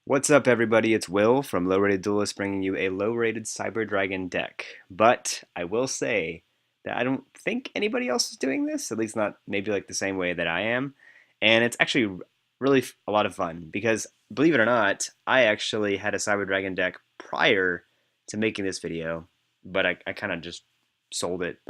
What's up, everybody? It's Will from Low Rated Duelist bringing you a low rated Cyber Dragon deck. But I will say that I don't think anybody else is doing this, at least not maybe like the same way that I am. And it's actually really a lot of fun because, believe it or not, I actually had a Cyber Dragon deck prior to making this video, but I kind of just sold it.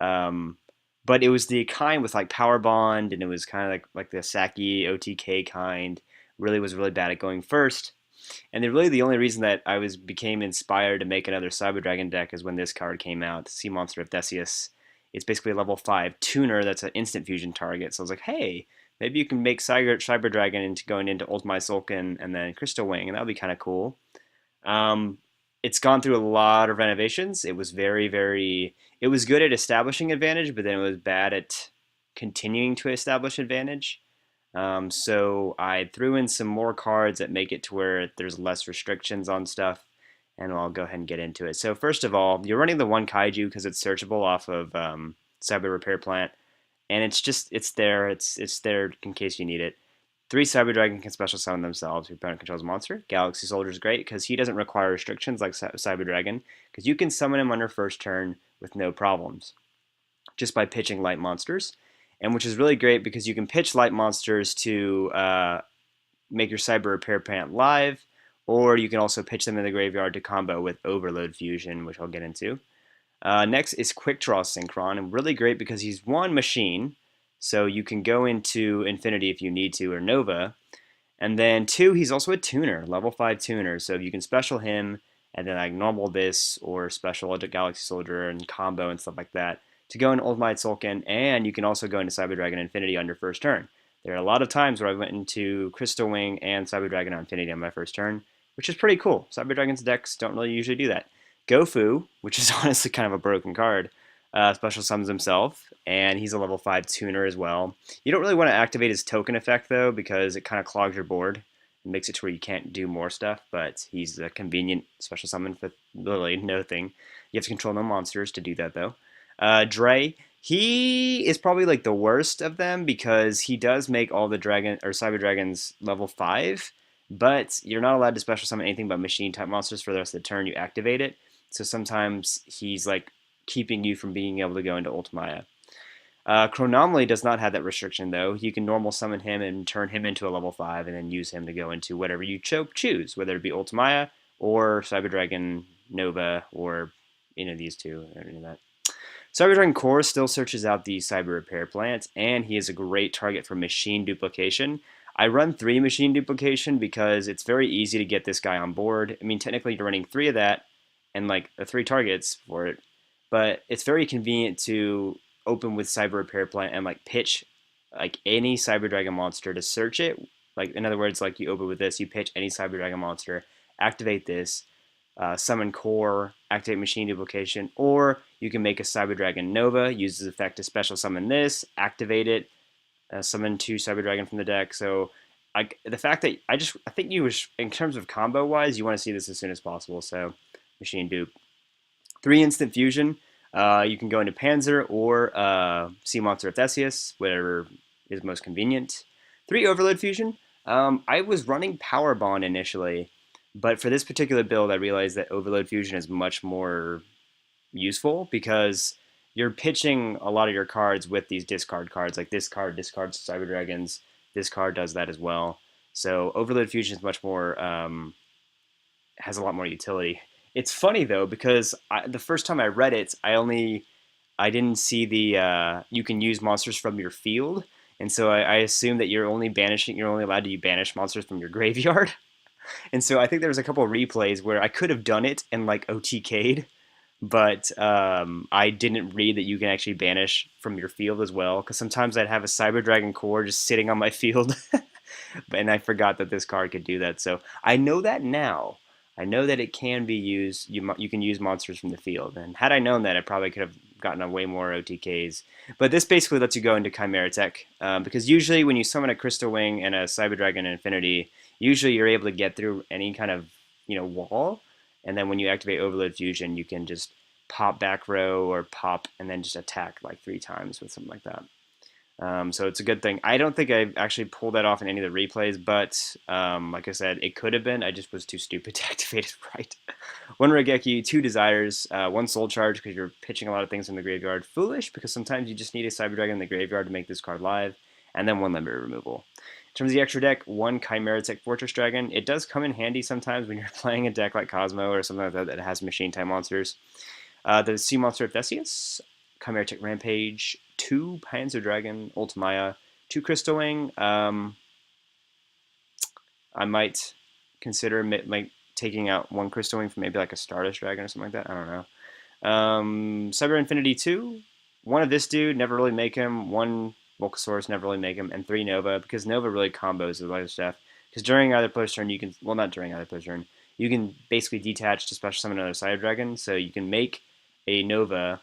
Um, but it was the kind with like Power Bond, and it was kind of like the Saki OTK kind. Really was really bad at going first. And then really the only reason that I became inspired to make another Cyber Dragon deck is when this card came out, Sea Monster of Theseus. It's basically a level 5 tuner that's an instant fusion target. So I was like, hey, maybe you can make Cyber Dragon into going into Ultimate Tzolkin and then Crystal Wing, and that would be kind of cool. Um, it's gone through a lot of renovations. It was it was good at establishing advantage, but then it was bad at continuing to establish advantage. So I threw in some more cards that make it to where there's less restrictions on stuff, and I'll go ahead and get into it. So first of all, you're running the one Kaiju because it's searchable off of Cyber Repair Plant, and it's there. It's there in case you need it. Three Cyber Dragon can special summon themselves. Your opponent controls a monster. Galaxy Soldier is great because he doesn't require restrictions like Cyber Dragon, because you can summon him on your first turn with no problems just by pitching light monsters, and which is really great because you can pitch light monsters to make your Cyber Repair Plant live, or you can also pitch them in the graveyard to combo with Overload Fusion, which I'll get into. Next is Quick Draw Synchron, and really great because he's one machine, so you can go into Infinity if you need to, or Nova. And then two, he's also a tuner, level 5 tuner, so you can special him and then like normal this or special Galaxy Soldier and combo and stuff like that to go into Ultimate Tzolkin, and you can also go into Cyber Dragon Infinity on your first turn. There are a lot of times where I went into Crystal Wing and Cyber Dragon Infinity on my first turn, which is pretty cool. Cyber Dragon's decks don't really usually do that. Gofu, which is honestly kind of a broken card, special summons himself, and he's a level 5 tuner as well. You don't really want to activate his token effect, though, because it kind of clogs your board and makes it to where you can't do more stuff, but he's a convenient special summon for literally nothing. You have to control no monsters to do that, though. Dre, he is probably like the worst of them because he does make all the dragon or cyber dragons level 5, but you're not allowed to special summon anything but machine type monsters for the rest of the turn you activate it. So sometimes he's like keeping you from being able to go into Ultimaya. Chronomaly does not have that restriction though. You can normal summon him and turn him into a level 5 and then use him to go into whatever you choose, whether it be Ultimaya or Cyber Dragon Nova or any of these two or any of that. Cyber Dragon Core still searches out the Cyber Repair Plant, and he is a great target for machine duplication. I run 3 machine duplication because it's very easy to get this guy on board. I mean, technically you're running 3 of that and like 3 targets for it, but it's very convenient to open with Cyber Repair Plant and like pitch like any Cyber Dragon monster to search it. Like in other words, like you open with this, you pitch any Cyber Dragon monster, activate this, summon core, activate machine duplication, or you can make a Cyber Dragon Nova, use this effect to special summon this, activate it, summon 2 Cyber Dragon from the deck. So like the fact that I think you was in terms of combo wise, you want to see this as soon as possible. So machine dupe, 3 instant fusion. You can go into Panzer or Sea Monster of Theseus, whatever is most convenient. 3 overload fusion. I was running Power Bond initially, but for this particular build, I realized that overload fusion is much more useful because you're pitching a lot of your cards with these discard cards. Like this card discards Cyber Dragons. This card does that as well. So overload fusion is much more has a lot more utility. It's funny though because the first time I read it, I didn't see the you can use monsters from your field, and so I assumed that you're only allowed to banish monsters from your graveyard. And so I think there was a couple of replays where I could have done it and like OTK'd, but I didn't read that you can actually banish from your field as well. Because sometimes I'd have a Cyber Dragon Core just sitting on my field, and I forgot that this card could do that. So I know that now. I know that it can be used. You can use monsters from the field, and had I known that, I probably could have gotten a way more OTKs. But this basically lets you go into Chimera Tech, because usually when you summon a Crystal Wing and a Cyber Dragon Infinity, usually you're able to get through any kind of wall, and then when you activate Overload Fusion, you can just pop back row or pop and then just attack like 3 times with something like that. So it's a good thing. I don't think I actually pulled that off in any of the replays, but like I said, it could have been. I just was too stupid to activate it right. One Regeki, two Desires, one Soul Charge because you're pitching a lot of things from the graveyard. Foolish because sometimes you just need a Cyber Dragon in the graveyard to make this card live, and then one limited removal. In terms of the extra deck, one Chimera Tech Fortress Dragon. It does come in handy sometimes when you're playing a deck like Cosmo or something like that that has machine type monsters. The Sea Monster of Theseus, Chimera Tech Rampage, two Panzer Dragon Ultimaya, two Crystal Wing. I might consider like taking out one Crystal Wing for maybe like a Stardust Dragon or something like that. I don't know. Cyber Infinity 2, one of this dude, never really make him, one Volcasaurus, never really make him, and three Nova, because Nova really combos with other stuff. Because during either push turn, you can, well, not during either push turn, you can basically detach to special summon another Cyber Dragon, so you can make a Nova,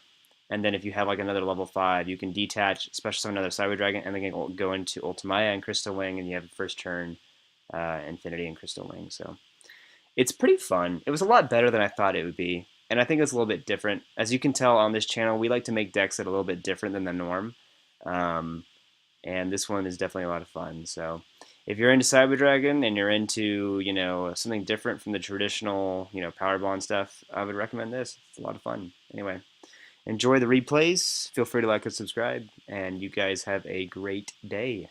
and then if you have like another level 5, you can detach, special summon another Cyber Dragon, and then go into Ultimaya and Crystal Wing, and you have first turn Infinity and Crystal Wing, so it's pretty fun. It was a lot better than I thought it would be, and I think it's a little bit different. As you can tell on this channel, we like to make decks that are a little bit different than the norm, um, and this one is definitely a lot of fun. So, if you're into Cyber Dragon and you're into something different from the traditional Power Bond stuff, I would recommend this. It's a lot of fun. Anyway, enjoy the replays. Feel free to like and subscribe, and you guys have a great day.